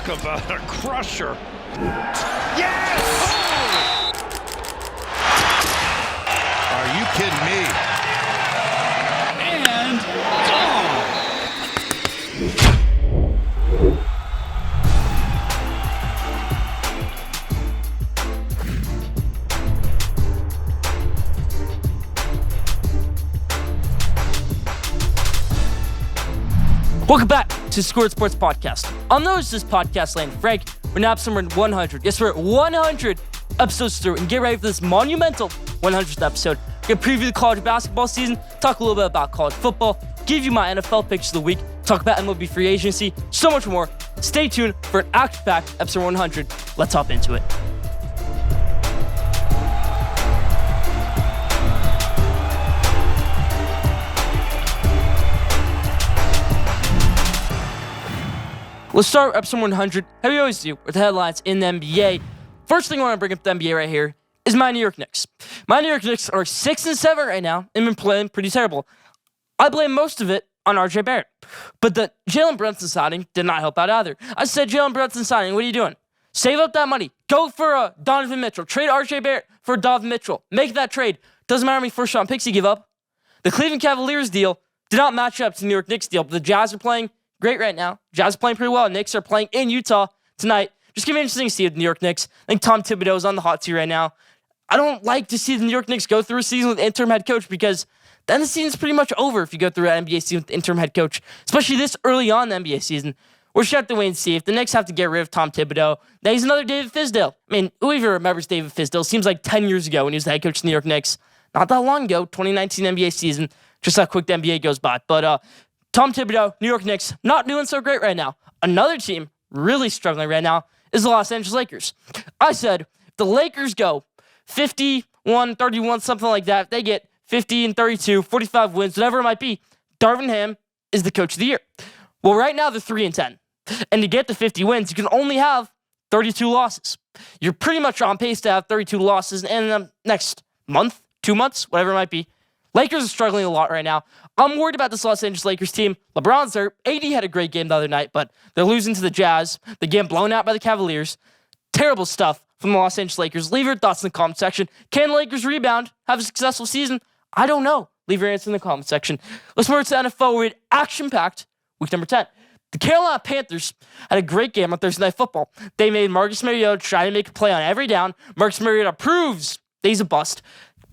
Talk about a crusher. Yes! Oh! Are you kidding me? And gone! Welcome back to Schoolyard Sports Podcast. I'll notice this podcast land, Frank. We're now episode 100. Yes, we're at 100 episodes through, and get ready for this monumental 100th episode. We're going to preview the college basketball season, talk a little bit about college football, give you my NFL picks of the week, talk about MLB free agency, so much more. Stay tuned for an action-packed episode 100. Let's hop into it. Let's start with episode 100, how we always do, with the headlines in the NBA. First thing I want to bring up the NBA right here is my New York Knicks. My New York Knicks are 6-7 right now and been playing pretty terrible. I blame most of it on RJ Barrett. But the Jalen Brunson signing did not help out either. I said, Jalen Brunson signing, what are you doing? Save up that money. Go for Donovan Mitchell. Trade RJ Barrett for Donovan Mitchell. Make that trade. Doesn't matter how many first-round picks you give up. The Cleveland Cavaliers deal did not match up to the New York Knicks deal, but the Jazz are playing great right now. Jazz are playing pretty well. Knicks are playing in Utah tonight. Just gonna be interesting to see the New York Knicks. I think Tom Thibodeau is on the hot seat right now. I don't like to see the New York Knicks go through a season with interim head coach because then the season's pretty much over if you go through an NBA season with interim head coach, especially this early on in the NBA season. We're just have to wait and see. If the Knicks have to get rid of Tom Thibodeau, then he's another David Fizdale. I mean, who even remembers David Fizdale? Seems like 10 years ago when he was the head coach of the New York Knicks. Not that long ago, 2019 NBA season. Just how quick the NBA goes by. But Tom Thibodeau, New York Knicks, not doing so great right now. Another team really struggling right now is the Los Angeles Lakers. I said, if the Lakers go 51-31, something like that, if they get 50-32, 45 wins, whatever it might be, Darvin Ham is the coach of the year. Well, right now they're 3-10. And to get to 50 wins, you can only have 32 losses. You're pretty much on pace to have 32 losses in the next month, 2 months, whatever it might be. Lakers are struggling a lot right now. I'm worried about this Los Angeles Lakers team. LeBron's there. AD had a great game the other night, but they're losing to the Jazz. They get blown out by the Cavaliers. Terrible stuff from the Los Angeles Lakers. Leave your thoughts in the comment section. Can the Lakers rebound? Have a successful season? I don't know. Leave your answer in the comment section. Let's move to the NFL. We're action-packed week number 10. The Carolina Panthers had a great game on Thursday Night Football. They made Marcus Mariota try to make a play on every down. Marcus Mariota proves that he's a bust.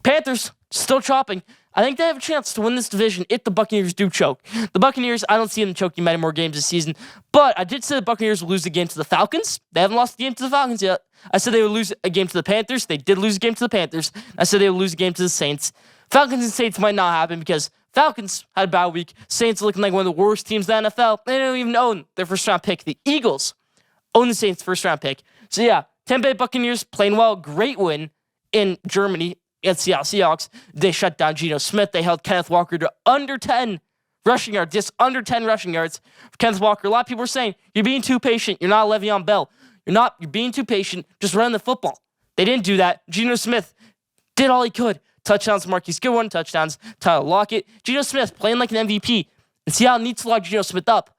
Panthers still chopping. I think they have a chance to win this division if the Buccaneers do choke. The Buccaneers, I don't see them choking many more games this season, but I did say the Buccaneers will lose the game to the Falcons. They haven't lost the game to the Falcons yet. I said they would lose a game to the Panthers. They did lose a game to the Panthers. I said they would lose a game to the Saints. Falcons and Saints might not happen because Falcons had a bad week. Saints are looking like one of the worst teams in the NFL. They don't even own their first-round pick. The Eagles own the Saints' first-round pick. So yeah, Tampa Bay Buccaneers playing well. Great win in Germany against Seattle Seahawks. They shut down Geno Smith. They held Kenneth Walker to under 10 rushing yards. Just under 10 rushing yards for Kenneth Walker. A lot of people are saying, you're being too patient. You're not Le'Veon Bell. You're being too patient. Just run the football. They didn't do that. Geno Smith did all he could. Touchdowns, Marquise Goodwin. Touchdowns, Tyler Lockett. Geno Smith playing like an MVP. And Seattle needs to lock Geno Smith up.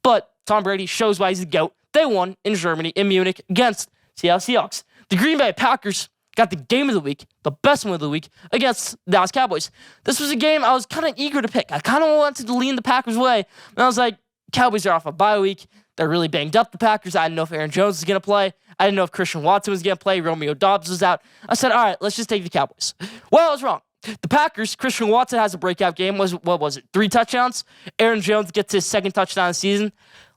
But Tom Brady shows why he's the GOAT. They won in Germany, in Munich, against Seattle Seahawks. The Green Bay Packers got the game of the week, the best one of the week, against the Dallas Cowboys. This was a game I was kind of eager to pick. I kind of wanted to lean the Packers' way. And I was like, Cowboys are off a bye week. They're really banged up, the Packers. I didn't know if Aaron Jones was going to play. I didn't know if Christian Watson was going to play. Romeo Doubs was out. I said, all right, let's just take the Cowboys. Well, I was wrong. The Packers, Christian Watson has a breakout game. What was it? 3 touchdowns. Aaron Jones gets his second touchdown of the season.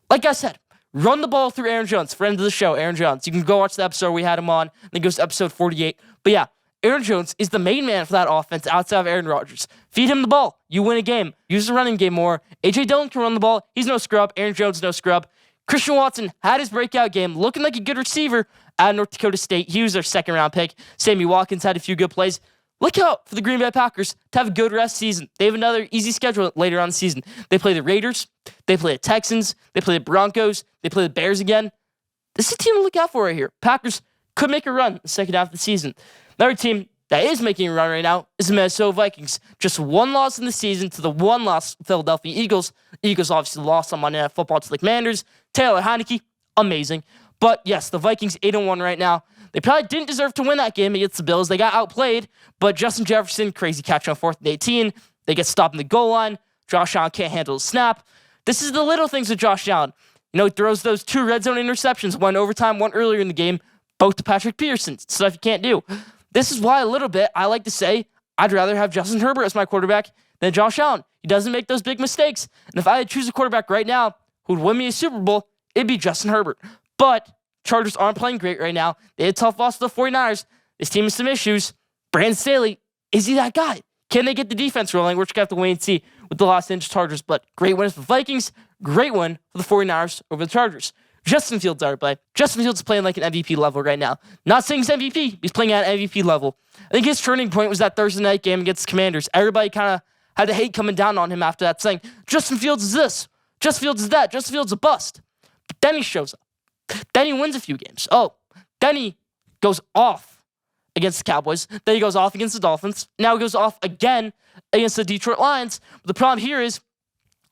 Like I said, run the ball through Aaron Jones, friend of the show, Aaron Jones. You can go watch the episode we had him on. I think it goes to episode 48. But yeah, Aaron Jones is the main man for that offense outside of Aaron Rodgers. Feed him the ball. You win a game. Use the running game more. A.J. Dillon can run the ball. He's no scrub. Aaron Jones, no scrub. Christian Watson had his breakout game, looking like a good receiver at North Dakota State. He was their second-round pick. Sammy Watkins had a few good plays. Look out for the Green Bay Packers to have a good rest season. They have another easy schedule later on in the season. They play the Raiders. They play the Texans. They play the Broncos. They play the Bears again. This is a team to look out for right here. Packers could make a run in the second half of the season. Another team that is making a run right now is the Minnesota Vikings. Just one loss in the season to the one loss Philadelphia Eagles. Eagles obviously lost on Monday Night Football to the Commanders. Taylor Heineke, amazing. But yes, the Vikings 8-1 right now. They probably didn't deserve to win that game against the Bills. They got outplayed, but Justin Jefferson, crazy catch on 4th and 18. They get stopped in the goal line. Josh Allen can't handle the snap. This is the little things with Josh Allen. He throws those 2 red zone interceptions, one overtime, one earlier in the game, both to Patrick Peterson. Stuff you can't do. This is why a little bit I like to say I'd rather have Justin Herbert as my quarterback than Josh Allen. He doesn't make those big mistakes. And if I had to choose a quarterback right now who would win me a Super Bowl, it'd be Justin Herbert. But Chargers aren't playing great right now. They had a tough loss to the 49ers. This team has some issues. Brandon Staley, is he that guy? Can they get the defense rolling? We're just going to have to wait and see with the Los Angeles Chargers. But great win for the Vikings. Great win for the 49ers over the Chargers. Justin Fields, everybody. Justin Fields is playing like an MVP level right now. Not saying he's MVP. He's playing at an MVP level. I think his turning point was that Thursday night game against the Commanders. Everybody kind of had the hate coming down on him after that, saying, Justin Fields is this. Justin Fields is that. Justin Fields is a bust. But then he shows up. Then he wins a few games. Then he goes off against the Cowboys. Then he goes off against the Dolphins. Now he goes off again against the Detroit Lions. But the problem here is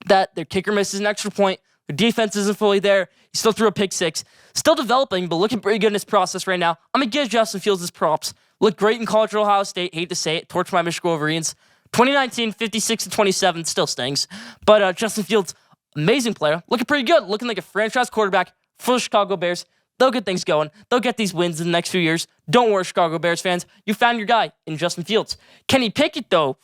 that their kicker misses an extra point. Their defense isn't fully there. He still threw a pick 6. Still developing, but looking pretty good in his process right now. I'm going to give Justin Fields his props. Looked great in college at Ohio State. Hate to say it. Torched my Michigan Wolverines. 2019, 56-27. Still stings. But Justin Fields, amazing player. Looking pretty good. Looking like a franchise quarterback for the Chicago Bears. They'll get things going. They'll get these wins in the next few years. Don't worry, Chicago Bears fans. You found your guy in Justin Fields. Kenny Pickett, though,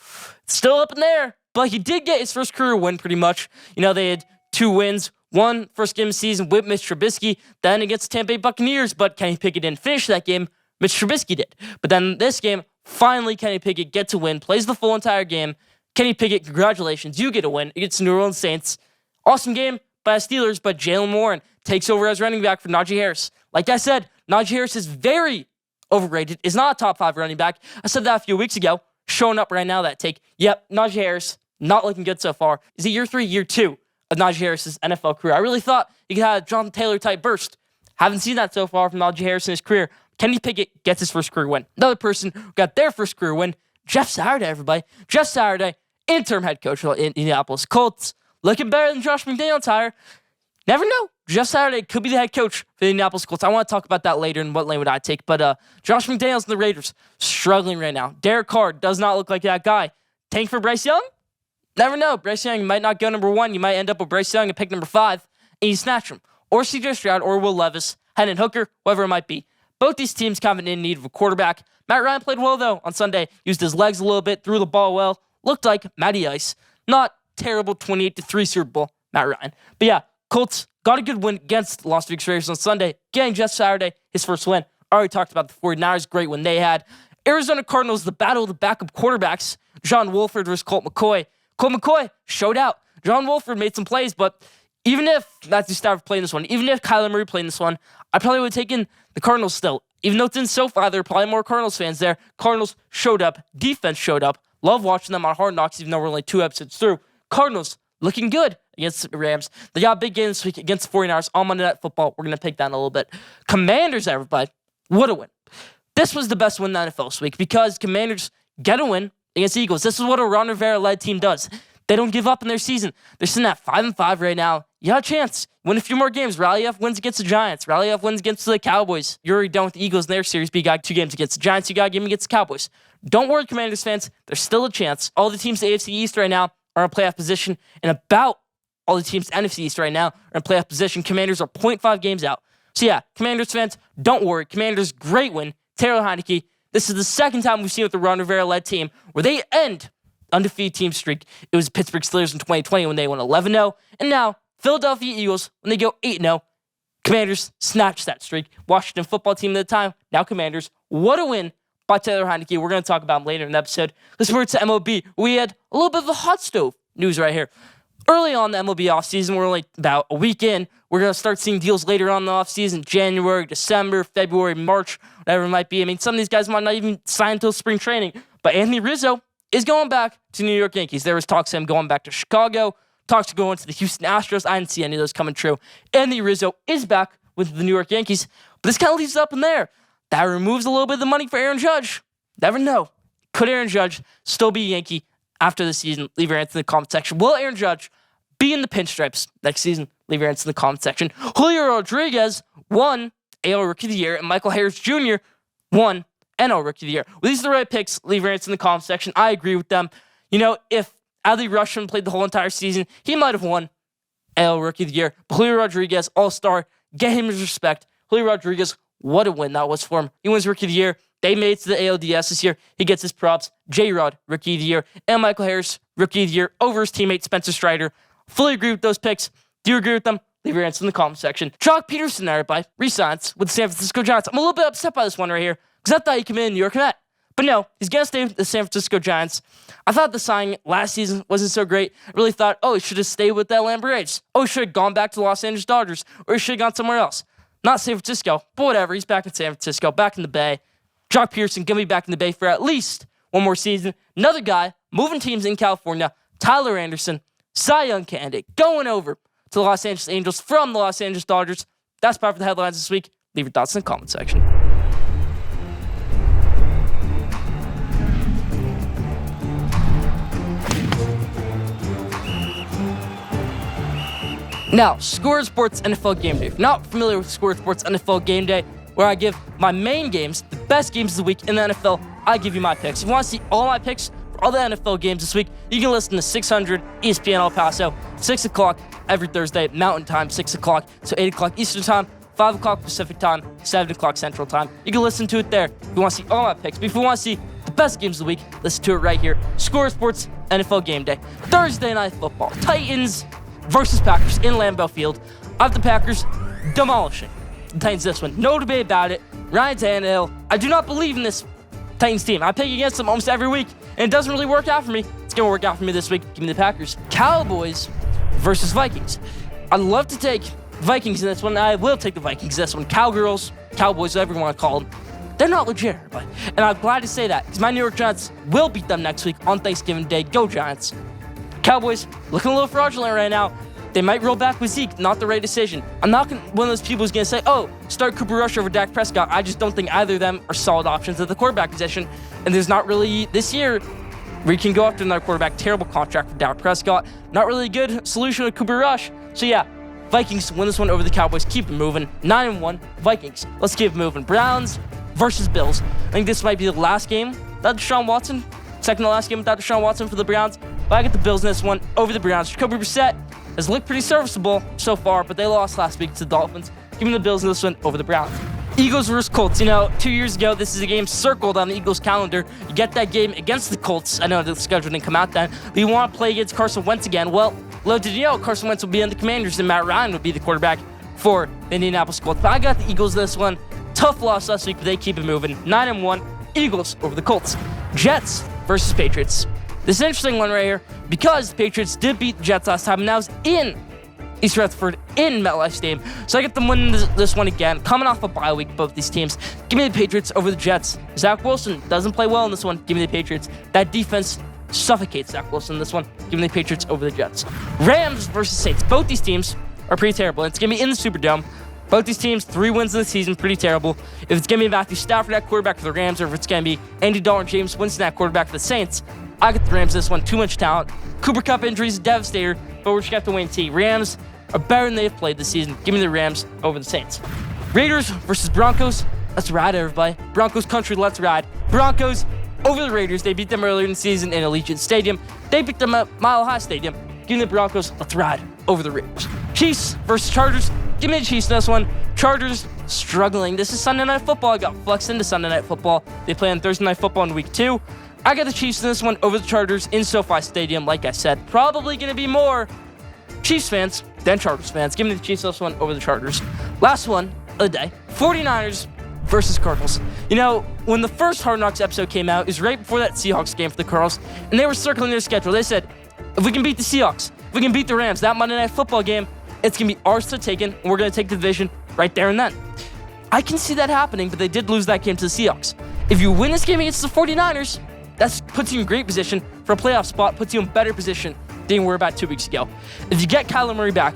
still up in there. But he did get his first career win, pretty much. They had 2 wins. One first game of the season with Mitch Trubisky, then against the Tampa Bay Buccaneers, but Kenny Pickett didn't finish that game. Mitch Trubisky did. But then this game, finally Kenny Pickett gets a win, plays the full entire game. Kenny Pickett, congratulations, you get a win against the New Orleans Saints. Awesome game by the Steelers, but Jalen Warren takes over as running back for Najee Harris. Like I said, Najee Harris is very overrated, is not a top 5 running back. I said that a few weeks ago, showing up right now, that take. Yep, Najee Harris, not looking good so far. Is it year 3, year 2? Of Najee Harris's NFL career. I really thought he could have a Jonathan Taylor-type burst. Haven't seen that so far from Najee Harris in his career. Kenny Pickett gets his first career win. Another person who got their first career win, Jeff Saturday, everybody. Jeff Saturday, interim head coach of the Indianapolis Colts. Looking better than Josh McDaniels hire. Never know. Jeff Saturday could be the head coach for the Indianapolis Colts. I want to talk about that later and what lane would I take. But Josh McDaniels and the Raiders, struggling right now. Derek Carr does not look like that guy. Tank for Bryce Young? Never know. Bryce Young might not go number 1. You might end up with Bryce Young and pick number 5, and you snatch him. Or C.J. Stroud, or Will Levis, Hendon Hooker, whoever it might be. Both these teams kind of in need of a quarterback. Matt Ryan played well, though, on Sunday. Used his legs a little bit, threw the ball well. Looked like Matty Ice. Not terrible 28-3 Super Bowl, Matt Ryan. But yeah, Colts got a good win against the Las Vegas Raiders on Sunday. Getting Jeff Saturday his first win. Already talked about the 49ers, great win they had. Arizona Cardinals, the battle of the backup quarterbacks. John Wolford versus Colt McCoy. Colt McCoy showed out. John Wolford made some plays, but even if Matthew Stafford played this one, even if Kyler Murray played this one, I probably would have taken the Cardinals still. Even though it's in SoFi, there are probably more Cardinals fans there. Cardinals showed up. Defense showed up. Love watching them on Hard Knocks, even though we're only 2 episodes through. Cardinals looking good against the Rams. They got a big game this week against the 49ers on Monday Night Football. We're going to pick that in a little bit. Commanders, everybody. What a win. This was the best win in the NFL this week because Commanders get a win against the Eagles. This is what a Ron Rivera-led team does. They don't give up in their season. They're sitting at 5-5 right now. You got a chance. Win a few more games. Rally F wins against the Giants. Rally F wins against the Cowboys. You're already done with the Eagles in their series, but you got 2 games against the Giants. You got a game against the Cowboys. Don't worry, Commanders fans. There's still a chance. All the teams in the AFC East right now are in playoff position, and about all the teams in the NFC East right now are in playoff position. Commanders are 0.5 games out. So yeah, Commanders fans, don't worry. Commanders, great win. Taylor Heineke. This is the second time we've seen with the Ron Rivera-led team where they end undefeated team streak. It was Pittsburgh Steelers in 2020 when they went 11-0. And now, Philadelphia Eagles, when they go 8-0, Commanders snatch that streak. Washington football team at the time, now Commanders. What a win by Taylor Heineke. We're going to talk about him later in the episode. Let's move to MLB. We had a little bit of a hot stove news right here. Early on the MLB offseason, we're only about a week in. We're going to start seeing deals later on in the offseason, January, December, February, March, whatever it might be. I mean, some of these guys might not even sign until spring training. But Anthony Rizzo is going back to New York Yankees. There was talks of him going back to Chicago, talks of going to the Houston Astros. I didn't see any of those coming true. Anthony Rizzo is back with the New York Yankees. But this kind of leaves it up in there. That removes a little bit of the money for Aaron Judge. Never know. Could Aaron Judge still be a Yankee after the season? Leave your answer in the comment section. Will Aaron Judge be in the pinstripes next season? Leave your answer in the comment section. Julio Rodriguez won AL Rookie of the Year, and Michael Harris Jr. won NL Rookie of the Year. Well, these are the right picks. Leave your answer in the comment section. I agree with them. If Adley Rutschman played the whole entire season, he might have won AL Rookie of the Year. But Julio Rodriguez, all-star, get him his respect. Julio Rodriguez, what a win that was for him. He wins Rookie of the Year. They made it to the ALDS this year. He gets his props. J-Rod, Rookie of the Year. And Michael Harris, Rookie of the Year, over his teammate Spencer Strider. Fully agree with those picks. Do you agree with them? Leave your answer in the comment section. Jock Peterson, there, by re-signs with the San Francisco Giants. I'm a little bit upset by this one right here, because I thought he could be a New York Met. But no, he's going to stay with the San Francisco Giants. I thought the signing last season wasn't so great. I really thought, he should have stayed with the Atlanta Braves. He should have gone back to the Los Angeles Dodgers, or he should have gone somewhere else. Not San Francisco, but whatever. He's back in San Francisco, back in the Bay. Jock Peterson going to be back in the Bay for at least one more season. Another guy moving teams in California, Tyler Anderson, Cy Young candidate, going over to the Los Angeles Angels from the Los Angeles Dodgers. That's part of the headlines this week. Leave your thoughts in the comment section. Now, Schoolyard Sports NFL Game Day. If you're not familiar with Schoolyard Sports NFL Game Day, where I give my main games, the best games of the week in the NFL, I give you my picks. If you want to see all my picks for all the NFL games this week, you can listen to 600 ESPN El Paso, 6 o'clock every Thursday, Mountain Time, 6 o'clock, so 8 o'clock Eastern Time, 5 o'clock Pacific Time, 7 o'clock Central Time. You can listen to it there if you want to see all my picks. But if you want to see the best games of the week, listen to it right here. Schoolyard Sports NFL Game Day. Thursday Night Football. Titans versus Packers in Lambeau Field. I have the Packers demolishing the Titans this one. No debate about it. Ryan Tannehill. I do not believe in this Titans team. I pick against them almost every week, and it doesn't really work out for me. It's going to work out for me this week. Give me the Packers. Cowboys versus Vikings. I'd love to take Vikings in this one. I will take the Vikings in this one. Cowgirls, Cowboys, whatever you want to call them. They're not legit, but and I'm glad to say that because my New York Giants will beat them next week on Thanksgiving Day. Go Giants. Cowboys looking a little fraudulent right now. They might roll back with Zeke. Not the right decision. I'm not one of those people who's going to say, start Cooper Rush over Dak Prescott. I just don't think either of them are solid options at the quarterback position. And there's not really, this year, where you can go after another quarterback. Terrible contract for Dak Prescott. Not really a good solution with Cooper Rush. So yeah, Vikings win this one over the Cowboys. Keep it moving. 9-1 Vikings. Let's keep it moving. Browns versus Bills. I think this might be the last game without Deshaun Watson. Second to last game without Deshaun Watson for the Browns. But I get the Bills in this one over the Browns. Jacoby Brissett has looked pretty serviceable so far, but they lost last week to the Dolphins. Give me the Bills in this one over the Browns. Eagles versus Colts. 2 years ago, this is a game circled on the Eagles calendar. You get that game against the Colts. I know the schedule didn't come out then, but you want to play against Carson Wentz again. Well, little did you know, Carson Wentz will be on the Commanders and Matt Ryan will be the quarterback for the Indianapolis Colts. But I got the Eagles this one. Tough loss last week, but they keep it moving. 9-1, Eagles over the Colts. Jets versus Patriots. This is an interesting one right here because the Patriots did beat the Jets last time, and that was in East Rutherford in MetLife Stadium. So I get them winning this one again, coming off a bye week, both these teams. Give me the Patriots over the Jets. Zach Wilson doesn't play well in this one. Give me the Patriots. That defense suffocates Zach Wilson in this one. Give me the Patriots over the Jets. Rams versus Saints. Both these teams are pretty terrible. It's going to be in the Superdome. Both these teams, 3 wins in the season, pretty terrible. If it's going to be Matthew Stafford at quarterback for the Rams, or if it's going to be Andy Dalton, James Winston at quarterback for the Saints, I get the Rams this one. Too much talent. Cooper Kupp injuries, devastator, but we're just going to have to wait and see. Rams are better than they've played this season. Give me the Rams over the Saints. Raiders versus Broncos. Let's ride, everybody. Broncos country, let's ride. Broncos over the Raiders. They beat them earlier in the season in Allegiant Stadium. They beat them at Mile High Stadium. Give me the Broncos. Let's ride over the Raiders. Chiefs versus Chargers. Give me the Chiefs in this one. Chargers struggling. This is Sunday Night Football. I got flexed into Sunday Night Football. They play on Thursday Night Football in week 2. I got the Chiefs in this one over the Chargers in SoFi Stadium. Like I said, probably going to be more Chiefs fans than Chargers fans. Give me the Chiefs in this one over the Chargers. Last one of the day. 49ers versus Cardinals. When the first Hard Knocks episode came out, it was right before that Seahawks game for the Cardinals, and they were circling their schedule. They said, if we can beat the Seahawks, if we can beat the Rams, that Monday Night Football game, it's going to be ours to take in, and we're going to take the division right there and then. I can see that happening, but they did lose that game to the Seahawks. If you win this game against the 49ers, that puts you in great position for a playoff spot, puts you in better position than you were about 2 weeks ago. If you get Kyler Murray back,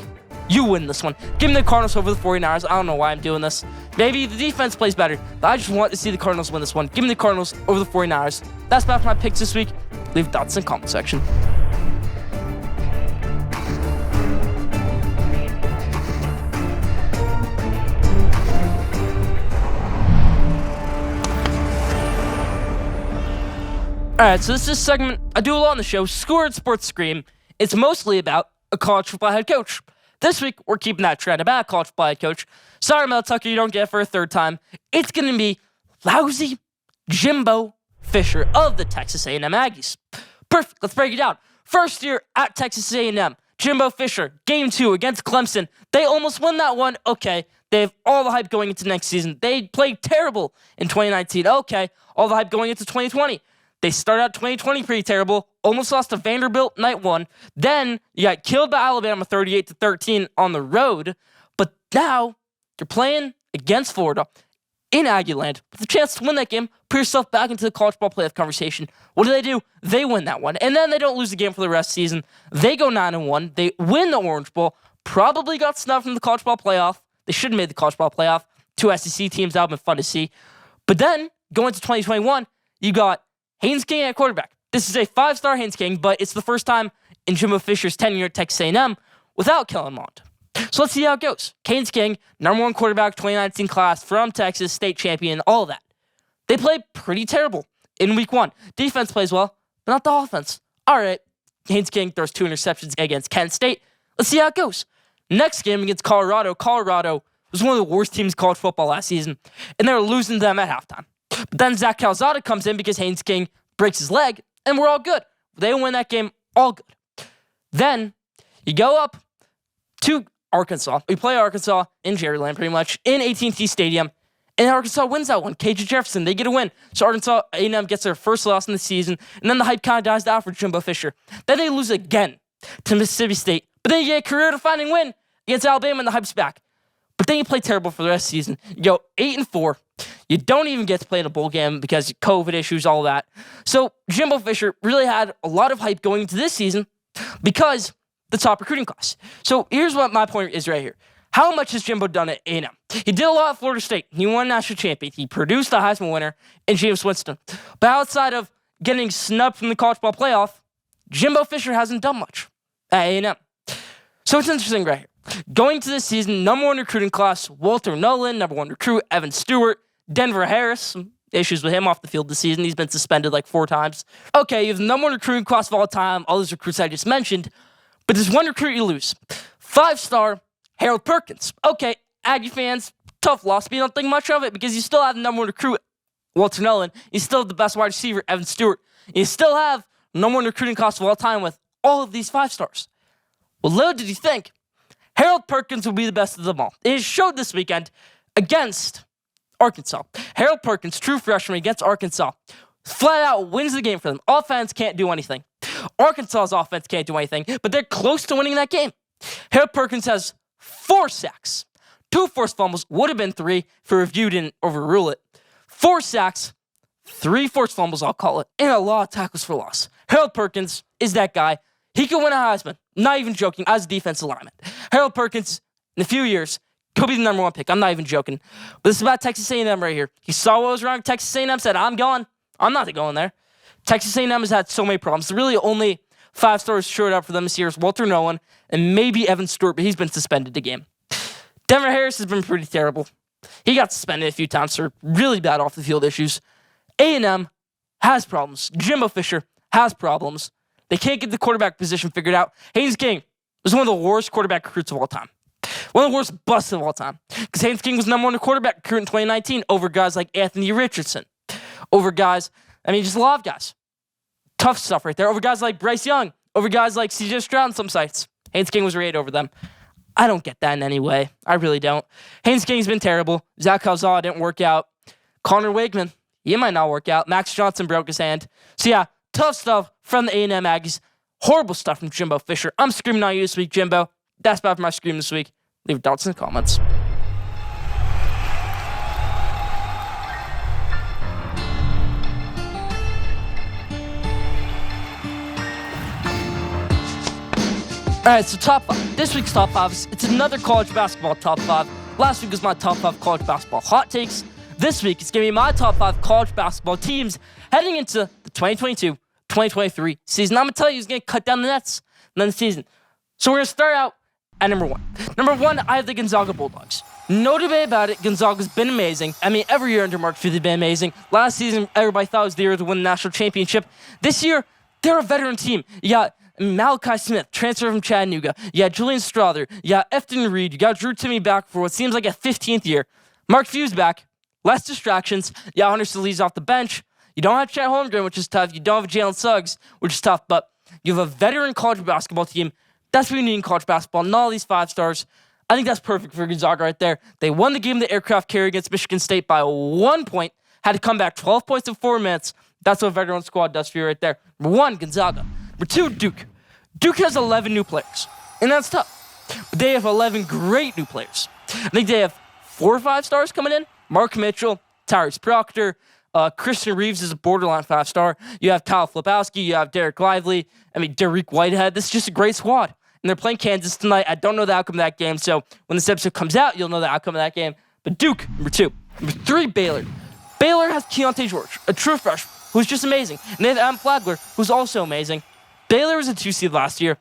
you win this one. Give me the Cardinals over the 49ers. I don't know why I'm doing this. Maybe the defense plays better, but I just want to see the Cardinals win this one. Give me the Cardinals over the 49ers. That's about my picks this week. Leave thoughts in the comment section. Alright, so this is a segment I do a lot on the show, Schoolyard Sports Scream. It's mostly about a college football head coach. This week, we're keeping that trend about a college football head coach. Sorry, Mel Tucker, you don't get it for a third time. It's going to be lousy Jimbo Fisher of the Texas A&M Aggies. Perfect, let's break it down. First year at Texas A&M, Jimbo Fisher, game 2 against Clemson. They almost won that one. Okay, they have all the hype going into next season. They played terrible in 2019. Okay, all the hype going into 2020. They started out 2020 pretty terrible, almost lost to Vanderbilt night 1. Then you got killed by Alabama 38-13 on the road. But now you're playing against Florida in Aggieland with a chance to win that game, put yourself back into the college ball playoff conversation. What do? They win that one. And then they don't lose the game for the rest of the season. They go 9-1. They win the Orange Bowl. Probably got snubbed from the college ball playoff. They should have made the college ball playoff. 2 SEC teams, that would have been fun to see. But then, going to 2021, you got Haynes King at quarterback. This is a 5-star Haynes King, but it's the first time in Jimbo Fisher's tenure at Texas A&M without Kellen Mond. So let's see how it goes. Haynes King, number 1 quarterback, 2019 class, from Texas, state champion, all of that. They play pretty terrible in week 1. Defense plays well, but not the offense. All right, Haynes King throws 2 interceptions against Kent State. Let's see how it goes. Next game against Colorado. Colorado was one of the worst teams in college football last season, and they were losing to them at halftime. But then Zach Calzada comes in because Haynes King breaks his leg, and we're all good. They win that game, all good. Then you go up to Arkansas. We play Arkansas in Jerryland pretty much in AT&T Stadium, and Arkansas wins that one. KJ Jefferson, they get a win. So Arkansas A&M gets their first loss in the season, and then the hype kind of dies down for Jimbo Fisher. Then they lose again to Mississippi State, but then you get a career-defining win against Alabama, and the hype's back. But then you play terrible for the rest of the season. You go 8-4. You don't even get to play in a bowl game because of COVID issues, all that. So Jimbo Fisher really had a lot of hype going into this season because the top recruiting class. So here's what my point is right here. How much has Jimbo done at A&M? He did a lot at Florida State. He won national champion. He produced a Heisman winner in James Winston. But outside of getting snubbed from the college ball playoff, Jimbo Fisher hasn't done much at A&M. So it's interesting right here. Going to this season, number 1 recruiting class, Walter Nolan, number 1 recruit, Evan Stewart, Denver Harris, some issues with him off the field this season. He's been suspended like 4 times. Okay, you have the number 1 recruiting class of all time, all those recruits I just mentioned, but there's one recruit you lose. 5-star Harold Perkins. Okay, Aggie fans, tough loss, but you don't think much of it because you still have the number 1 recruit, Walter Nolan. You still have the best wide receiver, Evan Stewart. You still have number 1 recruiting class of all time with all of these 5-stars. Well, little did you think Harold Perkins will be the best of them all. It showed this weekend against Arkansas. Harold Perkins, true freshman against Arkansas, flat out wins the game for them. Offense can't do anything. Arkansas's offense can't do anything, but they're close to winning that game. Harold Perkins has 4 sacks. 2 forced fumbles, would have been 3 if a review didn't overrule it. 4 sacks, 3 forced fumbles, I'll call it, and a lot of tackles for loss. Harold Perkins is that guy. He could win a Heisman. Not even joking, as a defensive lineman. Harold Perkins, in a few years, could be the number 1 pick. I'm not even joking. But this is about Texas A&M right here. He saw what was wrong with Texas A&M, said, I'm gone. I'm not going there. Texas A&M has had so many problems. The really only 5-stars showed up for them this year is Walter Nolan and maybe Evan Stewart, but he's been suspended a game. Denver Harris has been pretty terrible. He got suspended a few times for really bad off-the-field issues. A&M has problems. Jimbo Fisher has problems. They can't get the quarterback position figured out. Haynes King was one of the worst quarterback recruits of all time. One of the worst busts of all time. Because Haynes King was number 1 quarterback recruit in 2019 over guys like Anthony Richardson. Over guys, just a lot of guys. Tough stuff right there. Over guys like Bryce Young. Over guys like C.J. Stroud on some sites. Haynes King was rated over them. I don't get that in any way. I really don't. Haynes King's been terrible. Zach Calzada didn't work out. Connor Wakeman, he might not work out. Max Johnson broke his hand. So yeah, tough stuff from the A&M Aggies. Horrible stuff from Jimbo Fisher. I'm screaming on you this week, Jimbo. That's about my scream this week. Leave your thoughts in the comments. Alright, so top 5. This week's top 5 it's another college basketball top 5. Last week was my top 5 college basketball hot takes. This week, it's going to be my top 5 college basketball teams heading into the 2022-2023 season. I'm going to tell you who's going to cut down the nets in the season. So we're going to start out at number 1. Number 1, I have the Gonzaga Bulldogs. No debate about it. Gonzaga's been amazing. I mean, every year under Mark Few, they've been amazing. Last season, everybody thought it was the year to win the national championship. This year, they're a veteran team. You got Malachi Smith, transfer from Chattanooga. You got Julian Strother. You got Efton Reed. You got Drew Timme back for what seems like a 15th year. Mark Few's back. Less distractions. You got Hunter Salise off the bench. You don't have Chet Holmgren, which is tough. You don't have Jalen Suggs, which is tough. But you have a veteran college basketball team. That's what you need in college basketball. Not all these 5 stars. I think that's perfect for Gonzaga right there. They won the game of the aircraft carrier against Michigan State by 1 point. Had to come back 12 points in 4 minutes. That's what a veteran squad does for you right there. Number 1, Gonzaga. Number 2, Duke. Duke has 11 new players, and that's tough. But they have 11 great new players. I think they have 4 or 5 stars coming in. Mark Mitchell, Tyrese Proctor, Christian Reeves is a borderline 5-star. You have Kyle Flipowski. You have Derek Lively. Derek Whitehead. This is just a great squad. And they're playing Kansas tonight. I don't know the outcome of that game, so when this episode comes out, you'll know the outcome of that game. But Duke, number 2. Number 3, Baylor. Baylor has Keontae George, a true freshman, who's just amazing. And they have Adam Flagler, who's also amazing. Baylor was a 2 seed last year.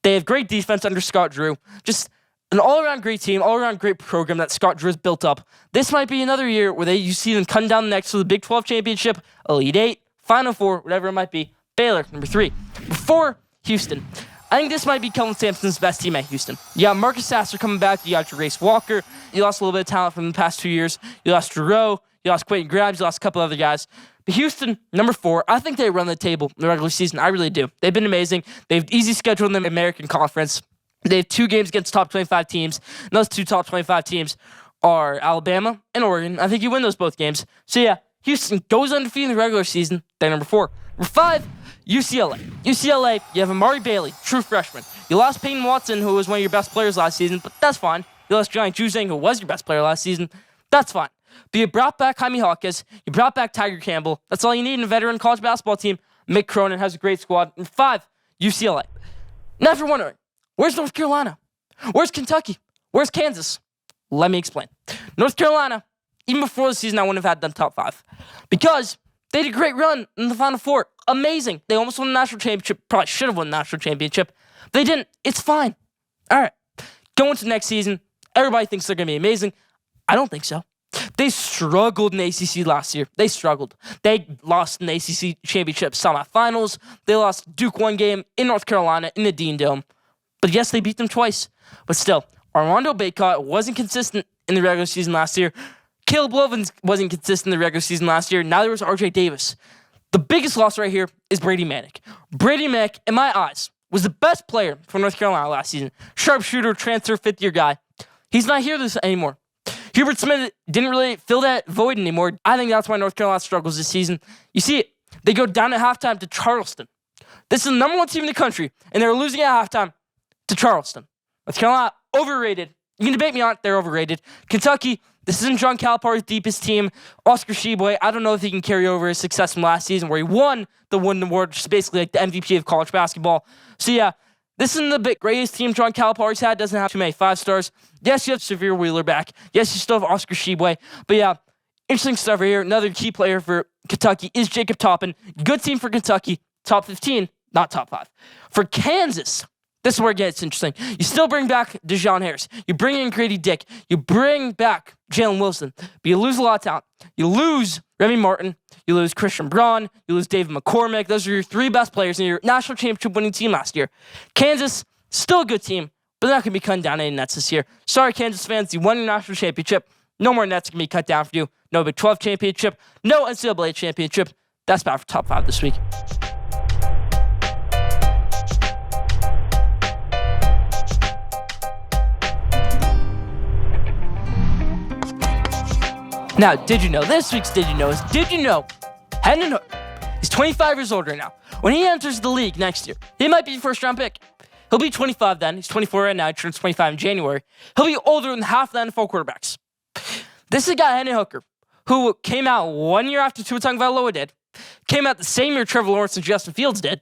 They have great defense under Scott Drew. Just an all-around great team, all-around great program that Scott Drew has built up. This might be another year where you see them cutting down the next to the Big 12 championship, Elite 8, Final 4, whatever it might be. Baylor, number 3. Number 4, Houston. I think this might be Kelvin Sampson's best team at Houston. You got Marcus Sasser coming back. You got Jerace Walker. You lost a little bit of talent from the past 2 years. You lost Giroux. You lost Quentin Grimes. You lost a couple other guys. But Houston, number 4, I think they run the table in the regular season. I really do. They've been amazing. They have easy schedule in the American Conference. They have 2 games against top 25 teams. And those 2 top 25 teams are Alabama and Oregon. I think you win those both games. So yeah, Houston goes undefeated in the regular season. They're number 4. Number 5, UCLA. UCLA, you have Amari Bailey, true freshman. You lost Peyton Watson, who was one of your best players last season, but that's fine. You lost Johnny Juzang, who was your best player last season. That's fine. But you brought back Jaime Hawkins. You brought back Tiger Campbell. That's all you need in a veteran college basketball team. Mick Cronin has a great squad. And 5, UCLA. Now if you're wondering, where's North Carolina? Where's Kentucky? Where's Kansas? Let me explain. North Carolina, even before the season, I wouldn't have had them top 5. Because they did a great run in the Final 4. Amazing. They almost won the national championship. Probably should have won the national championship. They didn't. It's fine. All right. Going to next season, everybody thinks they're going to be amazing. I don't think so. They struggled in the ACC last year. They struggled. They lost in the ACC championship semifinals. They lost Duke 1 game in North Carolina in the Dean Dome. But yes, they beat them twice. But still, Armando Bacot wasn't consistent in the regular season last year. Caleb Lovins wasn't consistent in the regular season last year. Neither was RJ Davis. The biggest loss right here is Brady Manick. Brady Manick, in my eyes, was the best player for North Carolina last season. Sharpshooter, transfer, 5th-year guy. He's not here anymore. Hubert Smith didn't really fill that void anymore. I think that's why North Carolina struggles this season. You see it. They go down at halftime to Charleston. This is the number 1 team in the country, and they're losing at halftime to Charleston. North Carolina, overrated. You can debate me on it. They're overrated. Kentucky, this isn't John Calipari's deepest team. Oscar Tshiebwe, I don't know if he can carry over his success from last season where he won the Wooden Award, which is basically like the MVP of college basketball. So yeah, this isn't the greatest team John Calipari's had. Doesn't have too many 5 stars. Yes, you have Severe Wheeler back. Yes, you still have Oscar Tshiebwe. But yeah, interesting stuff right here. Another key player for Kentucky is Jacob Toppin. Good team for Kentucky. Top 15, not top 5. For Kansas, this is where it gets interesting. You still bring back DeJoun Harris. You bring in Grady Dick. You bring back Jalen Wilson. But you lose a lot of talent. You lose Remy Martin. You lose Christian Braun. You lose David McCormick. Those are your 3 best players in your national championship winning team last year. Kansas, still a good team, but they're not going to be cutting down any nets this year. Sorry, Kansas fans. You won your national championship. No more nets can be cut down for you. No Big 12 championship. No NCAA championship. That's about for top 5 this week. Now, did you know, this week's Did You Know is, did you know, Hendon Hook, he's 25 years old right now. When he enters the league next year, he might be a first-round pick. He'll be 25 then. He's 24 right now. He turns 25 in January. He'll be older than half the NFL quarterbacks. This is a guy, Hendon Hooker, who came out 1 year after Tua Tagovailoa did. Came out the same year Trevor Lawrence and Justin Fields did.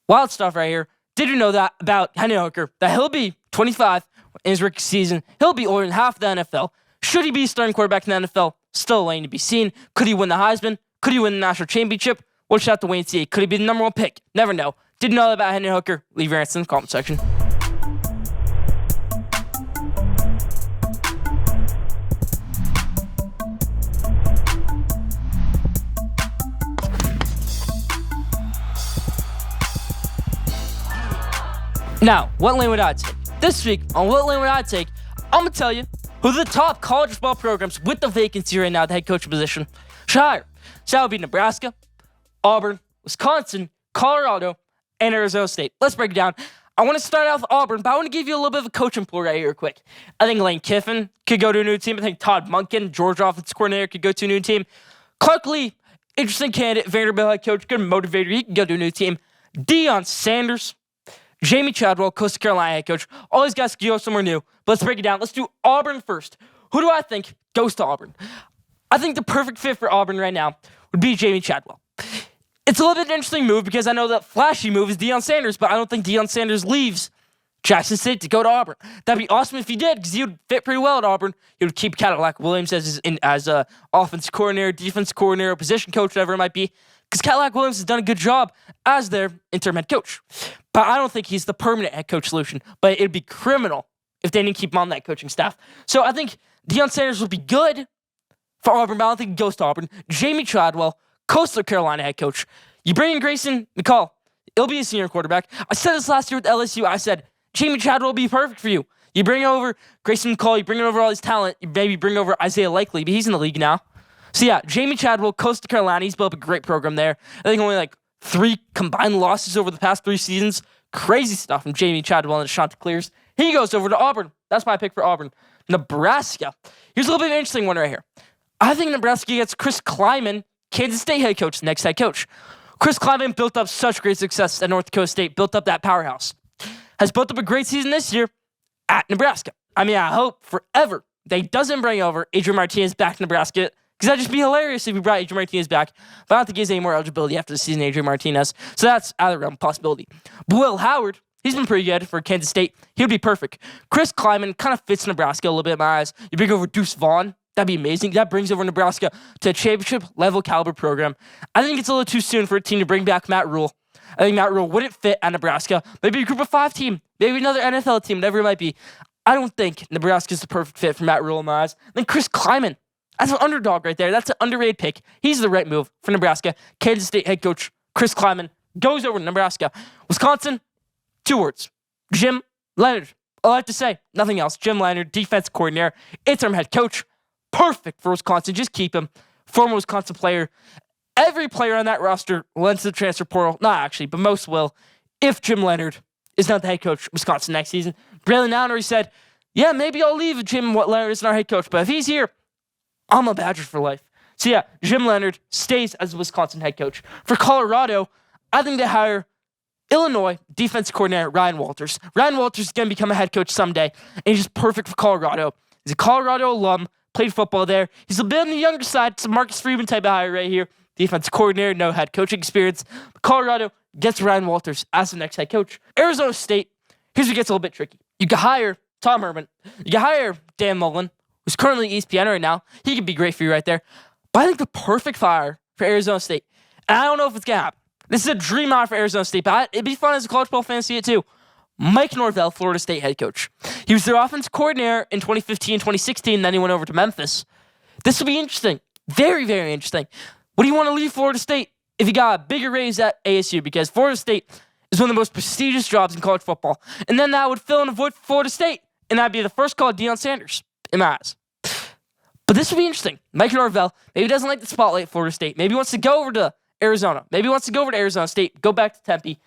Wild stuff right here. Did you know that about Hendon Hooker? That he'll be 25 in his rookie season. He'll be older than half the NFL. Should he be starting quarterback in the NFL? Still waiting to be seen. Could he win the Heisman? Could he win the national championship? We'll just have to wait and see. Could he be the number 1 pick? Never know. Didn't know that about Hendon Hooker? Leave your answer in the comment section. Now, what lane would I take? This week, on What Lane Would I Take, I'm going to tell you who the top college football programs with the vacancy right now at the head coach position should hire. So that would be Nebraska, Auburn, Wisconsin, Colorado, and Arizona State. Let's break it down. I want to start out with Auburn, but I want to give you a little bit of a coaching pool right here quick. I think Lane Kiffin could go to a new team. I think Todd Monken, Georgia offensive coordinator, could go to a new team. Clark Lee, interesting candidate, Vanderbilt head coach, good motivator. He can go to a new team. Deion Sanders, Jamie Chadwell, Coastal Carolina head coach. All these guys could go somewhere new. But let's break it down. Let's do Auburn first. Who do I think goes to Auburn? I think the perfect fit for Auburn right now would be Jamie Chadwell. It's a little bit of an interesting move because I know that flashy move is Deion Sanders, but I don't think Deion Sanders leaves Jackson State to go to Auburn. That'd be awesome if he did because he would fit pretty well at Auburn. He would keep Cadillac Williams as a offensive coordinator, defense coordinator, position coach, whatever it might be, because Cadillac Williams has done a good job as their interim head coach. But I don't think he's the permanent head coach solution, but it'd be criminal if they didn't keep him on that coaching staff. So I think Deion Sanders would be good for Auburn, but I don't think he goes to Auburn. Jamie Chadwell, Coastal Carolina head coach. You bring in Grayson McCall. He'll be a senior quarterback. I said this last year with LSU. I said, Jamie Chadwell will be perfect for you. You bring over Grayson McCall. You bring over all his talent. You maybe bring over Isaiah Likely, but he's in the league now. So yeah, Jamie Chadwell, Coastal Carolina. He's built up a great program there. I think only like 3 combined losses over the past 3 seasons. Crazy stuff from Jamie Chadwell and Ashanti Clears. He goes over to Auburn. That's my pick for Auburn. Nebraska. Here's a little bit of an interesting one right here. I think Nebraska gets Chris Kleiman, Kansas State head coach, next head coach. Chris Kleiman built up such great success at North Dakota State, built up that powerhouse. Has built up a great season this year at Nebraska. I mean, I hope forever that he doesn't bring over Adrian Martinez back to Nebraska, because that'd just be hilarious if he brought Adrian Martinez back. But I don't think he has any more eligibility after the season, Adrian Martinez. So that's out of the realm of possibility. But Will Howard, he's been pretty good for Kansas State. He would be perfect. Chris Kleiman kind of fits Nebraska a little bit in my eyes. You bring over Deuce Vaughn. That'd be amazing. That brings over Nebraska to a championship-level caliber program. I think it's a little too soon for a team to bring back Matt Rule. I think Matt Rule wouldn't fit at Nebraska. Maybe a group of 5 team. Maybe another NFL team, whatever it might be. I don't think Nebraska's the perfect fit for Matt Rule in my eyes. Then Chris Kleiman. That's an underdog right there. That's an underrated pick. He's the right move for Nebraska. Kansas State head coach Chris Kleiman goes over to Nebraska. Wisconsin, 2 words. Jim Leonhard. All I have to say, nothing else. Jim Leonhard, defense coordinator, interim head coach. Perfect for Wisconsin. Just keep him. Former Wisconsin player. Every player on that roster will enter the transfer portal. Not actually, but most will. If Jim Leonhard is not the head coach of Wisconsin next season. Braylon Allen already said, yeah, maybe I'll leave if Jim Leonhard isn't our head coach. But if he's here, I'm a Badger for life. So yeah, Jim Leonhard stays as the Wisconsin head coach. For Colorado, I think they hire Illinois defense coordinator Ryan Walters. Ryan Walters is going to become a head coach someday, and he's just perfect for Colorado. He's a Colorado alum. Played football there. He's a bit on the younger side. It's a Marcus Freeman type of hire right here. Defensive coordinator, no head coaching experience. Colorado gets Ryan Walters as the next head coach. Arizona State, here's where it gets a little bit tricky. You can hire Tom Herman. You can hire Dan Mullen, who's currently ESPN right now. He could be great for you right there. But I think the perfect hire for Arizona State, and I don't know if it's going to happen. This is a dream hire for Arizona State, but it'd be fun as a college football fan to see it too. Mike Norvell, Florida State head coach. He was their offensive coordinator in 2015, 2016, then he went over to Memphis. This will be interesting. Very, very interesting. Would he want to leave Florida State if he got a bigger raise at ASU? Because Florida State is one of the most prestigious jobs in college football. And then that would fill in a void for Florida State. And that'd be the first call of Deion Sanders, in my eyes. But this would be interesting. Mike Norvell, maybe he doesn't like the spotlight at Florida State. Maybe he wants to go over to Arizona. Maybe he wants to go over to Arizona State, go back to Tempe.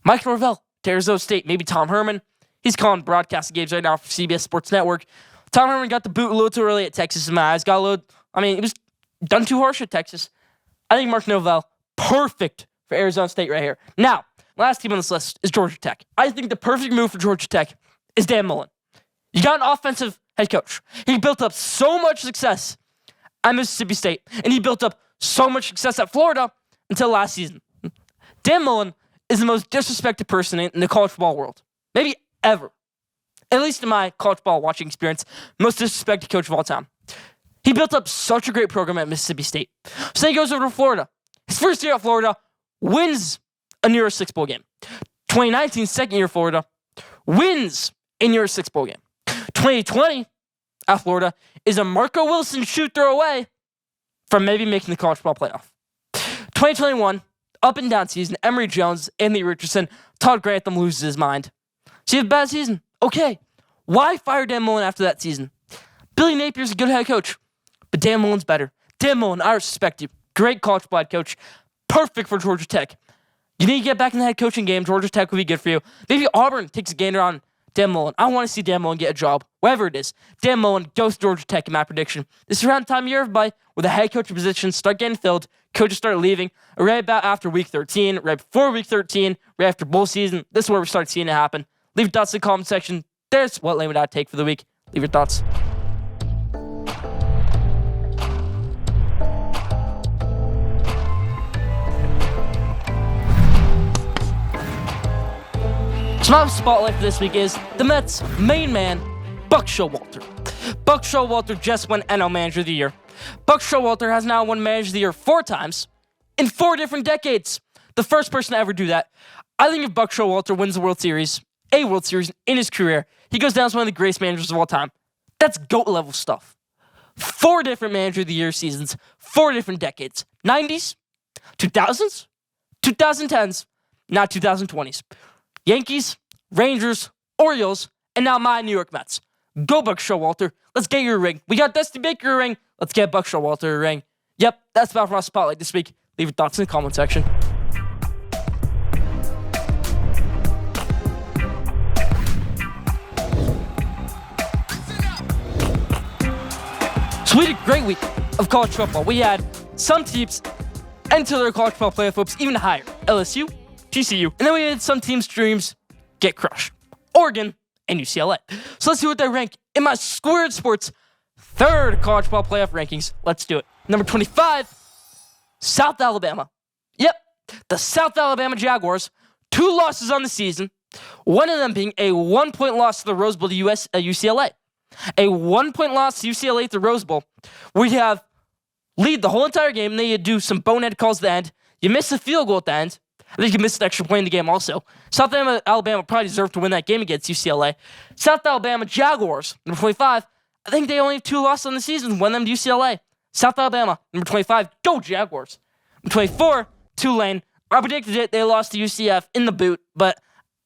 Mike Norvell to Arizona State, maybe Tom Herman. He's calling broadcasting games right now for CBS Sports Network. Tom Herman got the boot a little too early at Texas in my eyes. It was done too harsh at Texas. I think Mark Norvell, perfect for Arizona State right here. Now, last team on this list is Georgia Tech. I think the perfect move for Georgia Tech is Dan Mullen. You got an offensive head coach. He built up so much success at Mississippi State, and he built up so much success at Florida until last season. Dan Mullen is the most disrespected person in the college football world. Maybe ever. At least in my college football watching experience, most disrespected coach of all time. He built up such a great program at Mississippi State. So then he goes over to Florida. His first year at Florida, wins a New Year's Six Bowl game. 2019, second year Florida, wins a New Year's Six Bowl game. 2020 at Florida is a Marco Wilson shoot throw away from maybe making the college football playoff. 2021, up and down season, Emory Jones, Anthony Richardson, Todd Grantham loses his mind. So you have a bad season. Okay. Why fire Dan Mullen after that season? Billy Napier's a good head coach, but Dan Mullen's better. Dan Mullen, I respect you. Great college football coach. Perfect for Georgia Tech. You need to get back in the head coaching game. Georgia Tech would be good for you. Maybe Auburn takes a gander on Dan Mullen. I want to see Dan Mullen get a job, wherever it is. Dan Mullen goes to Georgia Tech in my prediction. This is around the time of year, everybody, where the head coaching positions start getting filled, coaches start leaving, right about after week 13, right before week 13, right after bowl season. This is where we start seeing it happen. Leave your thoughts in the comment section. There's what lane would I take for the week. Leave your thoughts. So my spotlight for this week is the Mets' main man, Buck Showalter. Buck Showalter just won NL Manager of the Year. Buck Showalter has now won Manager of the Year 4 times in 4 different decades. The first person to ever do that. I think if Buck Showalter wins the World Series, a World Series in his career, he goes down as one of the greatest managers of all time. That's GOAT level stuff. 4 different Manager of the Year seasons, 4 different decades. 90s, 2000s, 2010s, now 2020s. Yankees, Rangers, Orioles, and now my New York Mets. Go Buck Showalter. Let's get your ring. We got Dusty Baker a ring. Let's get Buck Showalter a ring. Yep, that's about for my spotlight this week. Leave your thoughts in the comment section. So we had a great week of college football. We had some teams enter their college football playoff hopes even higher. LSU, TCU. And then we had some teams' dreams get crushed. Oregon and UCLA. So let's see what they rank in my Schoolyard Sports 3rd college football playoff rankings. Let's do it. Number 25, South Alabama. Yep, the South Alabama Jaguars. 2 losses on the season. One of them being a 1-point loss to the Rose Bowl to UCLA. A 1-point loss to UCLA at the Rose Bowl. We have lead the whole entire game, and then you do some bonehead calls at the end. You miss a field goal at the end. I think you missed an extra point in the game also. South Alabama probably deserved to win that game against UCLA. South Alabama Jaguars, number 25. I think they only have 2 losses on the season. Won them to UCLA. South Alabama, number 25. Go Jaguars. Number 24, Tulane. I predicted it. They lost to UCF in the boot, but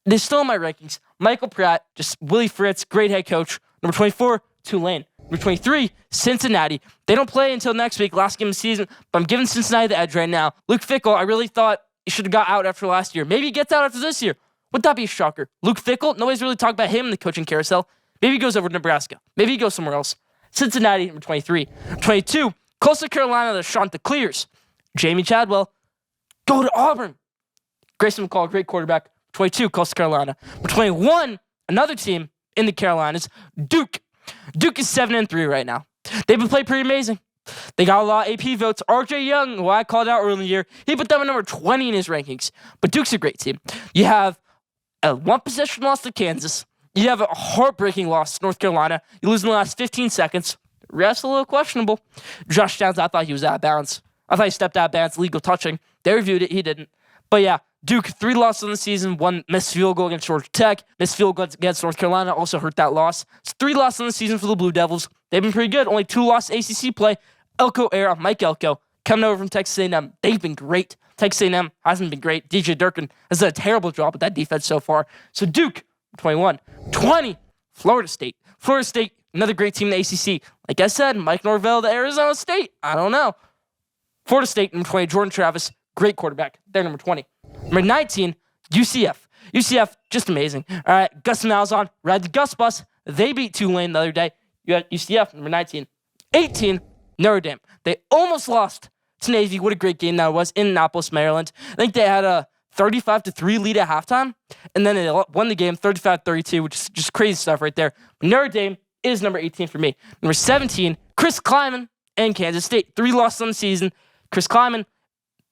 they're still in my rankings. Michael Pratt, just Willie Fritz, great head coach. Number 24, Tulane. Number 23, Cincinnati. They don't play until next week, last game of the season, but I'm giving Cincinnati the edge right now. Luke Fickell, I really thought he should have got out after last year. Maybe he gets out after this year. Would that be a shocker? Luke Fickell, nobody's really talked about him in the coaching carousel. Maybe he goes over to Nebraska. Maybe he goes somewhere else. Cincinnati, number 23. 22, Coastal Carolina, the Chanticleers. Jamie Chadwell, go to Auburn. Grayson McCall, great quarterback. 22, Coastal Carolina. Number 21, another team in the Carolinas, Duke. Duke is 7-3 right now. They've been playing pretty amazing. They got a lot of AP votes. RJ Young, who I called out earlier in the year, he put them at number 20 in his rankings. But Duke's a great team. You have a 1-possession loss to Kansas. You have a heartbreaking loss to North Carolina. You lose in the last 15 seconds. The rest a little questionable. Josh Downs, I thought he was out of bounds. I thought he stepped out of bounds, legal touching. They reviewed it. He didn't. But yeah, Duke, 3 losses in the season, 1 missed field goal against Georgia Tech, missed field goal against North Carolina, also hurt that loss. It's 3 losses in the season for the Blue Devils. They've been pretty good. Only 2 losses ACC play. Elko era, Mike Elko, coming over from Texas A&M. They've been great. Texas A&M hasn't been great. DJ Durkin has done a terrible job with that defense so far. So Duke, 21. 20, Florida State. Florida State, another great team in the ACC. Like I said, Mike Norvell to Arizona State. I don't know. Florida State, number 20, Jordan Travis, great quarterback. They're number 20. Number 19, UCF. UCF, just amazing. All right, Gus Malzahn, ride the Gus bus. They beat Tulane the other day. You got UCF, number 19. 18, Notre Dame. They almost lost to Navy. What a great game that was in Annapolis, Maryland. I think they had a 35-3 lead at halftime, and then they won the game 35-32, which is just crazy stuff right there. But Notre Dame is number 18 for me. Number 17, Chris Kleiman and Kansas State. 3 losses on the season. Chris Kleiman,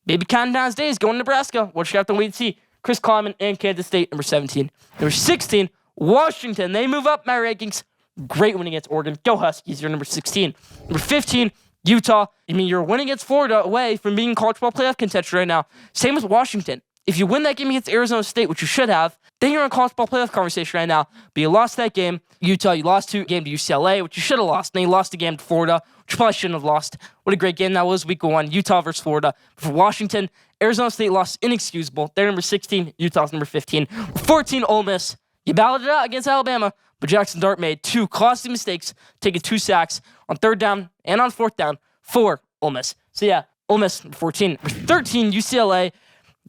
maybe counting down his days, going to Nebraska. We'll just have to wait and see. Chris Kleiman and Kansas State, number 17. Number 16, Washington. They move up my rankings. Great win against Oregon. Go Huskies. You're number 16. Number 15, Utah. I mean, you're winning against Florida away from being college football playoff contention right now. Same with Washington. If you win that game against Arizona State, which you should have, then you're in college football playoff conversation right now. But you lost that game. Utah, you lost a game to UCLA, which you should have lost. Then you lost a game to Florida, which you probably shouldn't have lost. What a great game that was, week 1. Utah versus Florida. For Washington, Arizona State lost inexcusable. They're number 16. Utah's number 15. 14, Ole Miss. He battled it out against Alabama, but Jackson Dart made 2 costly mistakes, taking 2 sacks on 3rd down and on 4th down for Ole Miss. So yeah, Ole Miss, number 14. Number 13, UCLA.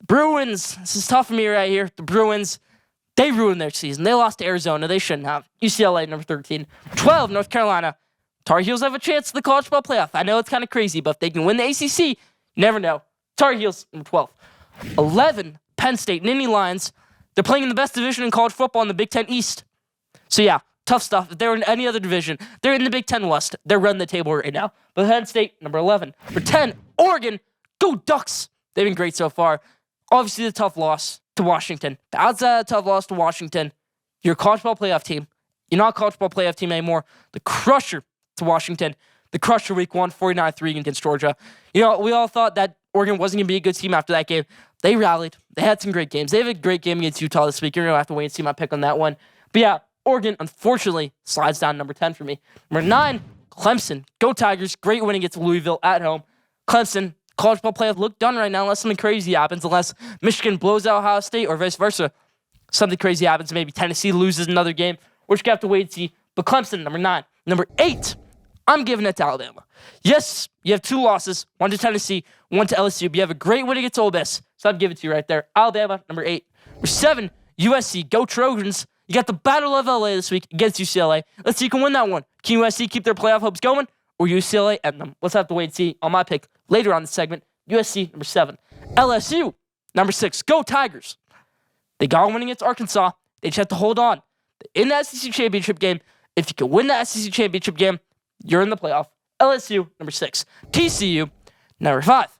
Bruins. This is tough for me right here. The Bruins, they ruined their season. They lost to Arizona. They shouldn't have. UCLA, number 13. 12, North Carolina. Tar Heels have a chance at the college football playoff. I know it's kind of crazy, but if they can win the ACC, you never know. Tar Heels, number 12. 11, Penn State. Nittany Lions. They're playing in the best division in college football in the Big Ten East. So yeah, tough stuff. If they were in any other division, they're in the Big Ten West. They're running the table right now. But Penn State, number 11. For 10, Oregon. Go Ducks. They've been great so far. Obviously, the tough loss to Washington. But outside of the tough loss to Washington, you're a college football playoff team. You're not a college football playoff team anymore. The crusher to Washington. The crusher week 1, 49-3 against Georgia. You know, we all thought that Oregon wasn't going to be a good team after that game. They rallied. They had some great games. They have a great game against Utah this week. You're going to have to wait and see my pick on that one. But yeah, Oregon, unfortunately, slides down number 10 for me. Number 9, Clemson. Go Tigers. Great win against Louisville at home. Clemson, college football playoff look done right now unless something crazy happens, unless Michigan blows out Ohio State or vice versa. Something crazy happens. Maybe Tennessee loses another game. We're just going to have to wait and see. But Clemson, number 9. Number 8, I'm giving it to Alabama. Yes, you have 2 losses, 1 to Tennessee, 1 to LSU, but you have a great win against Ole Miss. So I'd give it to you right there. Alabama, number 8. Number 7, USC. Go Trojans. You got the Battle of LA this week against UCLA. Let's see who can win that one. Can USC keep their playoff hopes going, or UCLA end them? Let's have to wait and see on my pick later on the segment. USC, number 7. LSU, number 6. Go Tigers. They got a win against Arkansas. They just have to hold on. In the SEC championship game, if you can win the SEC championship game, you're in the playoff. LSU, number 6. TCU, number 5.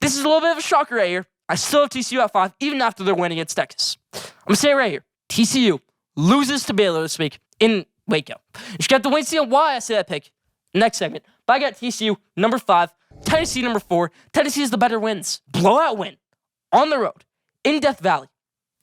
This is a little bit of a shocker right here. I still have TCU at 5, even after their win against Texas. I'm going to say it right here. TCU loses to Baylor this week in Waco. You should have to wait and see why I say that pick next segment. But I got TCU, number 5. Tennessee, number 4. Tennessee is the better wins. Blowout win on the road in Death Valley.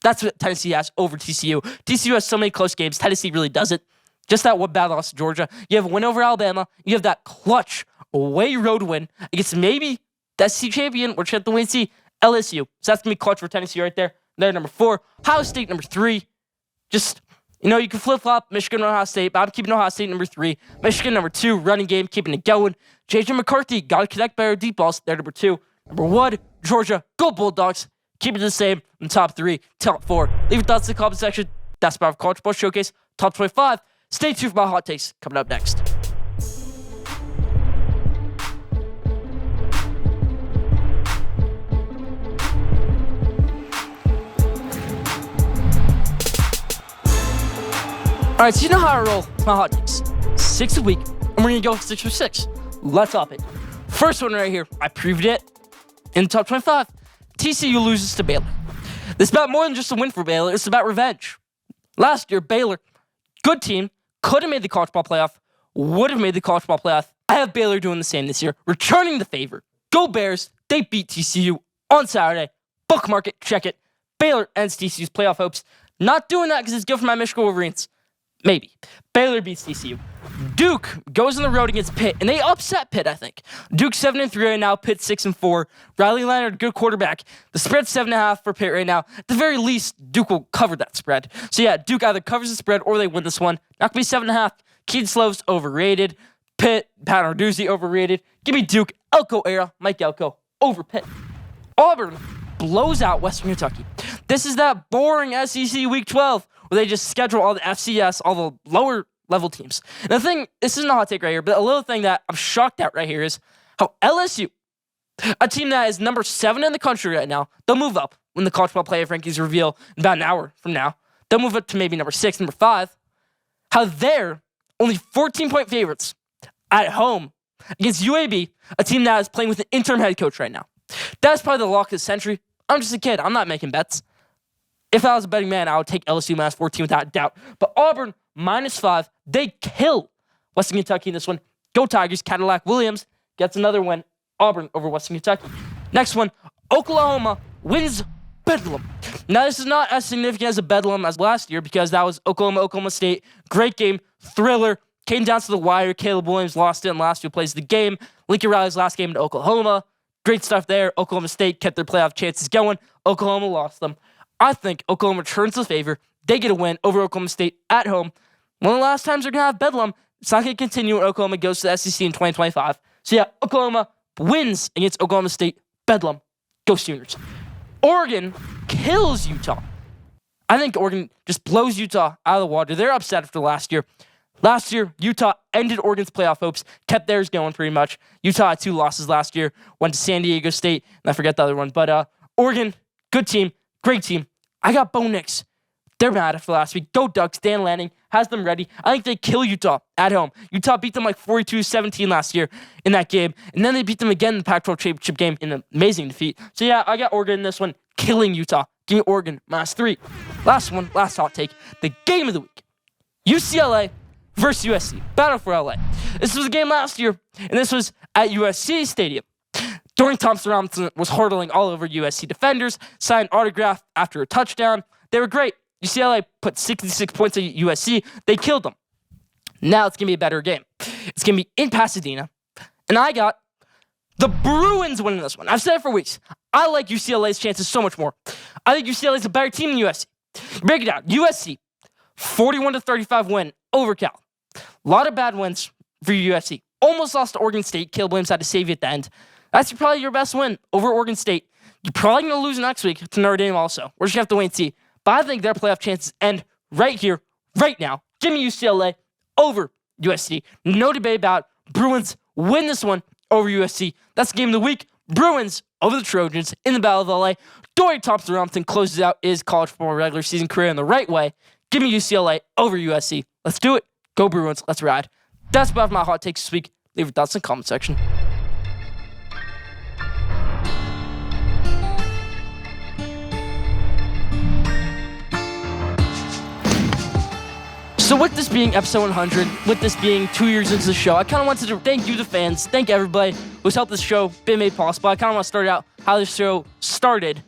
That's what Tennessee has over TCU. TCU has so many close games. Tennessee really doesn't. Just that one bad loss to Georgia. You have a win over Alabama. You have that clutch away road win against maybe that SEC champion. We're just have to wait and see. LSU. So that's going to be clutch for Tennessee right there. They're number 4. Ohio State, number 3. Just, you know, you can flip-flop Michigan or Ohio State, but I'm keeping Ohio State number 3. Michigan, number 2. Running game, keeping it going. J.J. McCarthy, got to connect better deep balls. They're number 2. Number 1, Georgia. Go Bulldogs. Keep it the same in top 3, top 4. Leave your thoughts in the comment section. That's about College Sports Showcase, Top 25. Stay tuned for my hot takes coming up next. All right, so you know how I roll my hot takes. 6 a week, and we're going to go 6 for 6. Let's hop it. First one right here, I previewed it in the top 25. TCU loses to Baylor. This is about more than just a win for Baylor. It's about revenge. Last year, Baylor, good team, could have made the college ball playoff, would have made the college ball playoff. I have Baylor doing the same this year, returning the favor. Go Bears. They beat TCU on Saturday. Bookmark it, check it. Baylor ends TCU's playoff hopes. Not doing that because it's good for my Michigan Wolverines. Maybe. Baylor beats TCU. Duke goes on the road against Pitt, and they upset Pitt, I think. Duke 7-3 right now, Pitt 6-4. Riley Leonard, good quarterback. The spread's 7.5 for Pitt right now. At the very least, Duke will cover that spread. So yeah, Duke either covers the spread or they win this one. Not gonna be 7.5. Keaton Slove's overrated. Pitt, Pat Narduzzi overrated. Give me Duke, Elko era, Mike Elko, over Pitt. Auburn blows out Western Kentucky. This is that boring SEC Week 12 where they just schedule all the FCS, all the lower level teams. And the thing, this isn't a hot take right here, but a little thing that I'm shocked at right here is how LSU, a team that is number 7 in the country right now, they'll move up when the college football playoff rankings reveal in about an hour from now. They'll move up to maybe number 6, number 5. How they're only 14-point favorites at home against UAB, a team that is playing with an interim head coach right now. That's probably the lock of the century. I'm just a kid. I'm not making bets. If I was a betting man, I would take LSU minus 14 without doubt. But Auburn, minus 5. They kill Western Kentucky in this one. Go Tigers. Cadillac Williams gets another win. Auburn over Western Kentucky. Next one, Oklahoma wins Bedlam. Now, this is not as significant as a Bedlam as last year because that was Oklahoma State. Great game. Thriller. Came down to the wire. Caleb Williams lost it in last 2 plays of the game. Lincoln Riley's last game to Oklahoma. Great stuff there. Oklahoma State kept their playoff chances going. Oklahoma lost them. I think Oklahoma returns the favor. They get a win over Oklahoma State at home. One of the last times they're going to have Bedlam. It's not going to continue when Oklahoma goes to the SEC in 2025. So yeah, Oklahoma wins against Oklahoma State. Bedlam. Go Sooners. Oregon kills Utah. I think Oregon just blows Utah out of the water. They're upset after last year. Last year, Utah ended Oregon's playoff hopes, kept theirs going pretty much. Utah had 2 losses last year, went to San Diego State, and I forget the other one. But Oregon, good team, great team. I got Bo Nix. They're mad after last week. Go Ducks. Dan Lanning has them ready. I think they kill Utah at home. Utah beat them like 42-17 last year in that game. And then they beat them again in the Pac-12 championship game in an amazing defeat. So yeah, I got Oregon in this one, killing Utah. Give me Oregon, -3. Last one, last hot take. The game of the week. UCLA versus USC. Battle for LA. This was a game last year, and this was at USC Stadium. Dorian Thompson-Robinson was hurdling all over USC defenders, signed autograph after a touchdown. They were great. UCLA put 66 points on USC. They killed them. Now it's going to be a better game. It's going to be in Pasadena. And I got the Bruins winning this one. I've said it for weeks. I like UCLA's chances so much more. I think UCLA's a better team than USC. Break it down. USC, 41-35 win over Cal. A lot of bad wins for USC. Almost lost to Oregon State. Caleb Williams had to save you at the end. That's probably your best win over Oregon State. You're probably going to lose next week to Notre Dame also. We're just going to have to wait and see. But I think their playoff chances end right here, right now. Give me UCLA over USC. No debate about it. Bruins win this one over USC. That's the game of the week. Bruins over the Trojans in the Battle of LA. Dorian Thompson-Robinson closes out his college football regular season career in the right way. Give me UCLA over USC. Let's do it. Go Bruins. Let's ride. That's about my hot takes this week. Leave your thoughts in the comment section. So with this being episode 100, with this being 2 years into the show, I kind of wanted to thank you, the fans, thank everybody who's helped this show be made possible. I kind of want to start out how this show started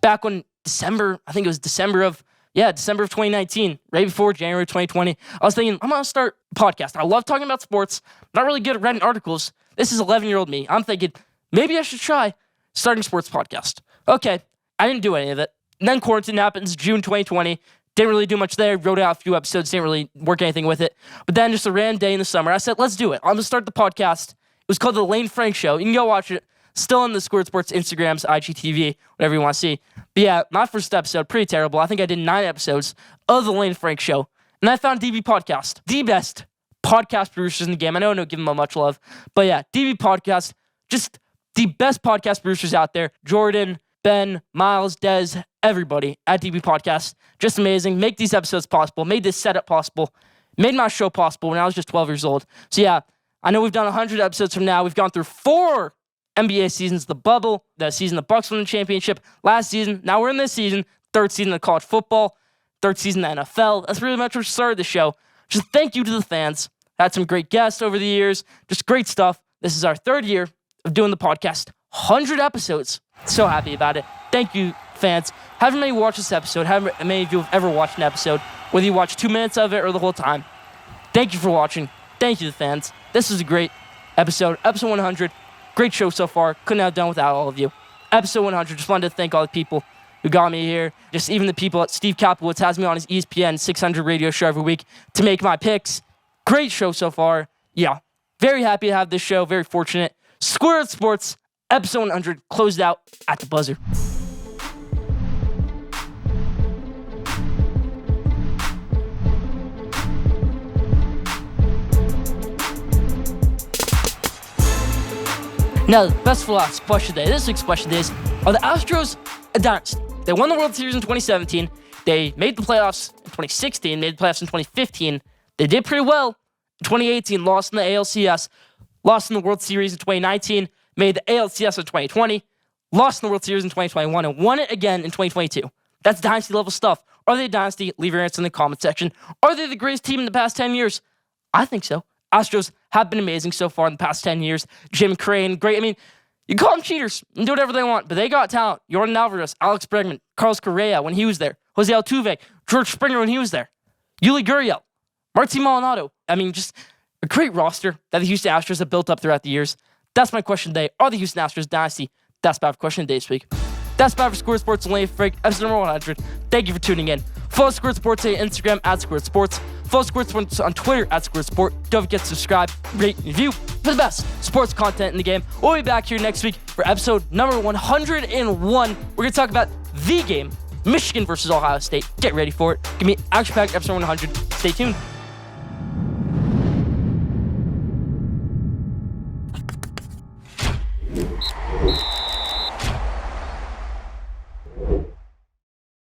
back when December of 2019, right before January 2020. I was thinking, I'm going to start a podcast. I love talking about sports. I'm not really good at writing articles. This is 11-year-old me. I'm thinking, maybe I should try starting a sports podcast. Okay, I didn't do any of it. And then quarantine happens, June 2020. Didn't really do much there. Wrote out a few episodes. Didn't really work anything with it. But then just a random day in the summer, I said, let's do it. I'm going to start the podcast. It was called The Lane Frank Show. You can go watch it. Still on the Schoolyard Sports Instagrams, IGTV, whatever you want to see. But yeah, my first episode, pretty terrible. I think I did 9 episodes of The Lane Frank Show. And I found DB Podcast, the best podcast producers in the game. I know I don't give them much love. But yeah, DB Podcast, just the best podcast producers out there. Jordan, Ben, Miles, Dez, everybody at DB Podcast. Just amazing. Make these episodes possible. Made this setup possible. Made my show possible when I was just 12 years old. So yeah, I know we've done 100 episodes from now. We've gone through 4 NBA seasons, the bubble, the season the Bucks won the championship, last season. Now we're in this season, 3rd season of college football, 3rd season of the NFL. That's really much what started the show. Just thank you to the fans. Had some great guests over the years. Just great stuff. This is our 3rd year of doing the podcast. 100 episodes. So happy about it. Thank you, fans. However many watch this episode, however many of you have ever watched an episode, whether you watch 2 minutes of it or the whole time, thank you for watching. Thank you to the fans. This was a great episode. Episode 100. Great show so far. Couldn't have done without all of you. Episode 100. Just wanted to thank all the people who got me here. Just even the people at Steve Kaplowitz has me on his ESPN 600 radio show every week to make my picks. Great show so far. Yeah. Very happy to have this show. Very fortunate. Schoolyard Sports. Episode 100 closed out at the buzzer. Now, best for last, question day. This week's question is, are the Astros a dynasty? They won the World Series in 2017. They made the playoffs in 2016, made the playoffs in 2015. They did pretty well in 2018, lost in the ALCS, lost in the World Series in 2019, made the ALCS in 2020, lost in the World Series in 2021, and won it again in 2022. That's dynasty-level stuff. Are they a dynasty? Leave your answer in the comment section. Are they the greatest team in the past 10 years? I think so. Astros have been amazing so far in the past 10 years. Jim Crane, great. I mean, you can call them cheaters and do whatever they want, but they got talent. Jordan Alvarez, Alex Bregman, Carlos Correa when he was there, Jose Altuve, George Springer when he was there, Yuli Gurriel, Martin Maldonado. I mean, just a great roster that the Houston Astros have built up throughout the years. That's my question today. Are the Houston Astros dynasty? That's my question today this week. That's about for Schoolyard Sports and Lane Frank, episode number 100. Thank you for tuning in. Follow Schoolyard Sports on Instagram at Schoolyard Sports. Follow Schoolyard Sports on Twitter at Schoolyard Sport. Don't forget to subscribe, rate, and review for the best sports content in the game. We'll be back here next week for episode number 101. We're going to talk about the game, Michigan versus Ohio State. Get ready for it. Give me action-packed episode 100. Stay tuned.